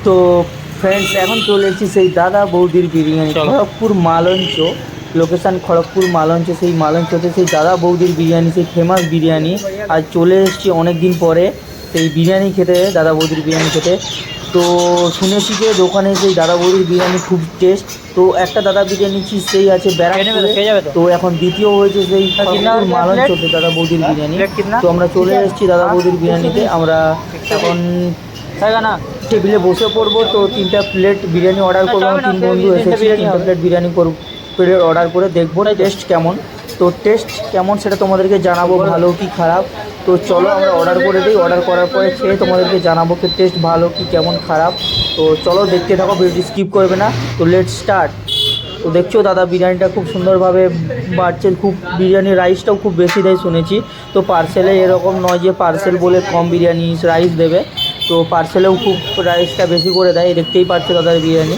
তো ফ্রেন্ডস, এখন চলে এসেছি সেই দাদা বৌদির বিরিয়ানি, খড়গপুর মালঞ্চ। লোকেশান খড়গপুর মালঞ্চ। সেই মালঞ্চতে সেই দাদা বৌদির বিরিয়ানি, সেই ফেমাস বিরিয়ানি। আর চলে এসেছি অনেক দিন পরে সেই বিরিয়ানি খেতে, দাদা বৌদির বিরিয়ানি খেতে। তো শুনেছি যে দোকানে সেই দাদা বৌদির বিরিয়ানি খুব টেস্ট। তো একটা দাদা বিরিয়ানি সেই আছে ব্যারাকপুরে, তো এখন দ্বিতীয় হয়েছে সেই খড়গপুর মালঞ্চতে দাদা বৌদির বিরিয়ানি। তো আমরা চলে এসেছি দাদা বৌদির বিরিয়ানিতে। আমরা এখন না টেবিলে বসে পড়বো। তো 3টা প্লেট বিরিয়ানি অর্ডার করবো। 3 বন্ধু এসেছি, 3টা প্লেট বিরিয়ানি প্লেট অর্ডার করে দেখবো টেস্ট কেমন। তো টেস্ট কেমন সেটা তোমাদেরকে জানাবো, ভালো কি খারাপ। তো চলো আমরা অর্ডার করে দিই। অর্ডার করার পরে খেয়ে তোমাদেরকে জানাবো কি টেস্ট ভালো কি কেমন খারাপ। তো চলো দেখতে থাকো, ভিডিওটি স্কিপ করবে না। তো লেট স্টার্ট। তো দেখছো দাদা বিরিয়ানিটা খুব সুন্দরভাবে বাড়ছে। খুব বিরিয়ানি রাইসটাও খুব বেশি দেয় শুনেছি। তো পার্সেলে এরকম নয় যে পার্সেল বলে কম বিরিয়ানি রাইস দেবে, তো পার্সেলেও খুব রাইসটা বেশি করে দেয়। দেখতেই পাচ্ছে দাদার বিরিয়ানি।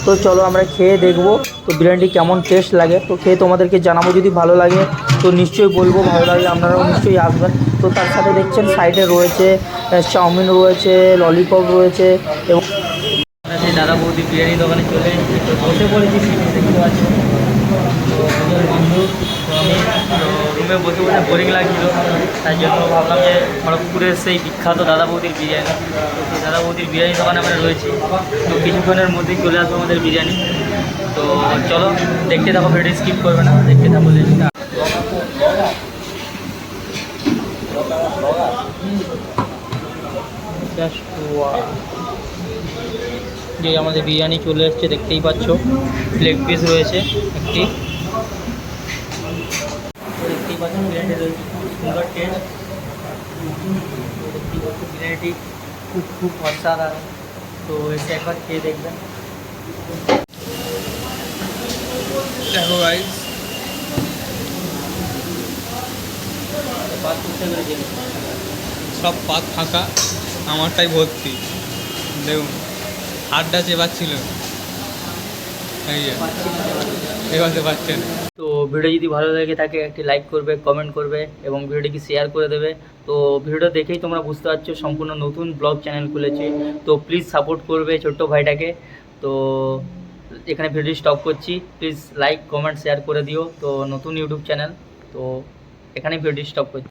তো চলো আমরা খেয়ে দেখবো তো বিরিয়ানিটি কেমন টেস্ট লাগে। তো খেয়ে তোমাদেরকে জানাবো, যদি ভালো লাগে তো নিশ্চয়ই বলবো, ভালো লাগে আপনারাও নিশ্চয়ই আসবেন। তো তার সাথে দেখছেন সাইডে রয়েছে চাউমিন রয়েছে, ললিপপ রয়েছে। এবং সেই দাদা বৌদি বিরিয়ানি দোকানে চলে এসেছি। তো বসে পড়েছি সিটে, দেখতে পাচ্ছি। তো দুজন বন্ধু, তো আমি রুমে বসে বসে বোরিং লাগছিল, তাই জন্য ভাবলাম যে খড়গপুরের সেই বিখ্যাত দাদা বৌদির বিরিয়ানি, তো সেই দাদা বৌদির বিরিয়ানি দোকানে আমরা রয়েছি। তো কিছুক্ষণের মধ্যেই চলে আসবো আমাদের বিরিয়ানি। তো চলো দেখতে থাকো, ভিডিও স্কিপ করবে না, দেখতে থাকো। যে আমাদের বিরিয়ানি চলে এসছে, দেখতেই পাচ্ছ। লেগ পিস রয়েছে একটি, দেখতেই পাচ্ছ বিরিয়ানি রয়েছে, খুব সুন্দর টেস্ট। দেখতেই পাচ্ছ বিরিয়ানিটি খুব খুব অসাধারণ। তো এসে একবার খেয়ে দেখবেন। দেখো গাইস, সব পাত ফাঁকা, আমারটাই ভর্তি। দেখুন হাতটা চেপাচ্ছিল, এগোতে পারছেন। তো ভিডিও যদি ভালো লেগে থাকে একটি লাইক করবে, কমেন্ট করবে এবং ভিডিওটিকে শেয়ার করে দেবে। তো ভিডিও দেখেই তোমরা বুঝতে পারছো সম্পূর্ণ নতুন ব্লগ চ্যানেল খুলেছি। তো প্লিজ সাপোর্ট করবে ছোট্ট ভাইটাকে। তো এখানে ভিডিও স্টপ করছি। প্লিজ লাইক কমেন্ট শেয়ার করে দিও। তো নতুন ইউটিউব চ্যানেল, তো এখানেই ভিডিও স্টপ করছি।